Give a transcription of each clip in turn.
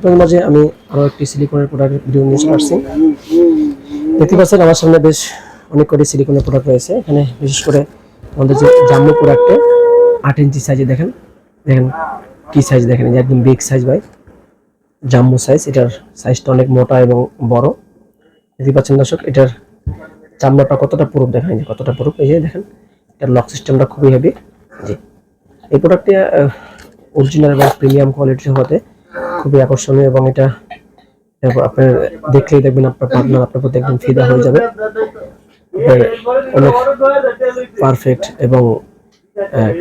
আপনাদের মাঝে আমি আরও একটি সিলিকনের প্রোডাক্ট ভিডিও নিয়ে চলে আসছি। দেখতে পাচ্ছেন আমার সামনে বেশ অনেক কটি সিলিকনের প্রোডাক্ট রয়েছে। এখানে বিশেষ করে আমাদের যে জাম্বো প্রোডাক্টে 8 ইঞ্চি সাইজে দেখেন কি সাইজ দেখেন, একদম বিগ সাইজ ভাই, জাম্বো সাইজ। এটার সাইজটা অনেক মোটা এবং বড়। দেখতে পাচ্ছেন দর্শক, এটার চামড়াটা কতটা পুরুপ দেখেন, যে কতটা পুরুপ। এই যে দেখেন, এটার লক সিস্টেমটা খুবই হেভি। জি, এই প্রোডাক্টটি অরিজিনাল এবং প্রিমিয়াম কোয়ালিটির হতে খুবই আকর্ষণীয়, এবং এটা আপনার দেখলেই দেখবেন আপনার পার্টনার আপনার প্রতি একদম ফিদা হয়ে যাবে। অনেক পারফেক্ট এবং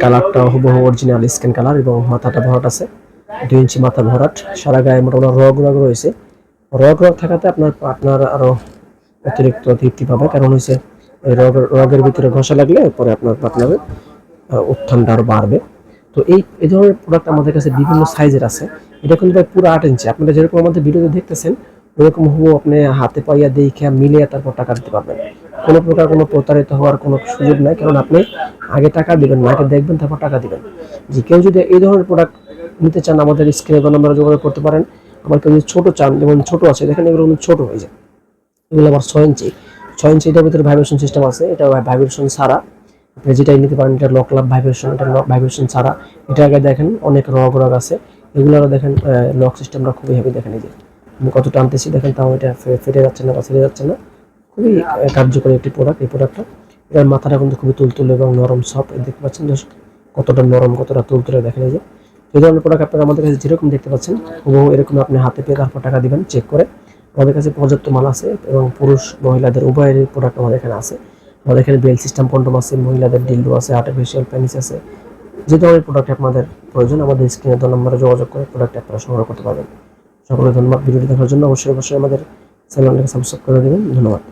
কালারটা হুবহু অরিজিনাল স্কিন কালার, এবং মাথাটা ভরাট আছে, 2 ইঞ্চি মাথা ভরাট। সারা গায়ে মোটামুটি রগ রয়েছে। রগ থাকাতে আপনার পার্টনার আরো অতিরিক্ত তৃপ্তি পাবে, কারণ হচ্ছে রগের ভিতরে ঘষা লাগলে পরে আপনার পার্টনারের উত্থানটা আরো বাড়বে। তো এই ধরনের প্রোডাক্ট আমাদের কাছে বিভিন্ন সাইজের আছে। এটা কিন্তু ভাই পুরো 8 ইঞ্চি। আপনারা যেরকম আমাদের ভিডিওতে দেখতেছেন ওরকম হুবহু আপনি হাতে পাইয়া দেখে মিলিয়ে তারপর টাকা দিতে পারবেন। কোনো প্রকার কোনো প্রতারিত হওয়ার কোনো সুযোগ নাই, কারণ আপনি আগে টাকা দিবেন না, আগে দেখবেন তারপর টাকা দিবেন। যে কেউ যদি এই ধরনের প্রোডাক্ট নিতে চান আমাদের স্ক্রিনে বা নাম্বারে যোগাযোগ করতে পারেন। আবার কেউ যদি ছোটো চান, যেমন ছোটো আছে দেখেন, এগুলো কিন্তু ছোটো হয়ে যায়। এগুলো আবার 6 ইঞ্চি। 6 ইঞ্চি এটার ভিতরে ভাইব্রেশন সিস্টেম আছে। এটা ভাইব্রেশন ছাড়া আপনি যেটাই নিতে পারেন। এটা লক লাভ ভাইব্রেশন, এটা ভাইব্রেশন ছাড়া। এটা আগে দেখেন অনেক রগ আছে। এগুলোরও দেখেন লক সিস্টেমটা খুবই হেভি। দেখেন এই যে আমি কত টানতেছি দেখেন, তাও এটা ফেটে যাচ্ছে না বা ছিঁড়ে যাচ্ছে না। খুবই কার্যকরী একটি প্রোডাক্ট এই প্রোডাক্টটা। এটার মাথাটা কিন্তু খুবই তুলতুলে এবং নরম সফট। দেখতে পাচ্ছেন কতটা নরম, কতটা তুলতুলে দেখেন। এই যে এই ধরনের প্রোডাক্ট আপনারা আমাদের কাছে যেরকম দেখতে পাচ্ছেন হুবহু এরকম আপনি হাতে পেয়ে তারপর টাকা দিবেন চেক করে। আমাদের কাছে পর্যাপ্ত মাল আছে, এবং পুরুষ মহিলাদের উভয়ের প্রোডাক্ট আমাদের এখানে আছে। আমাদের এখানে বেল সিস্টেম কন্ডম আছে, মহিলাদের ডিলডো আছে, আর্টিফিশিয়াল পেনিস আছে। যে ধরনের প্রোডাক্ট আপনাদের প্রয়োজন আমাদের স্ক্রিনে দেওয়া নম্বরে যোগাযোগ করে প্রোডাক্ট আপনারা সংগ্রহ করতে পারবেন। সকলে ধন্যবাদ ভিডিওটি দেখার জন্য। অবশ্যই আমাদের চ্যানেলটাকে সাবস্ক্রাইব করে দেবেন। ধন্যবাদ।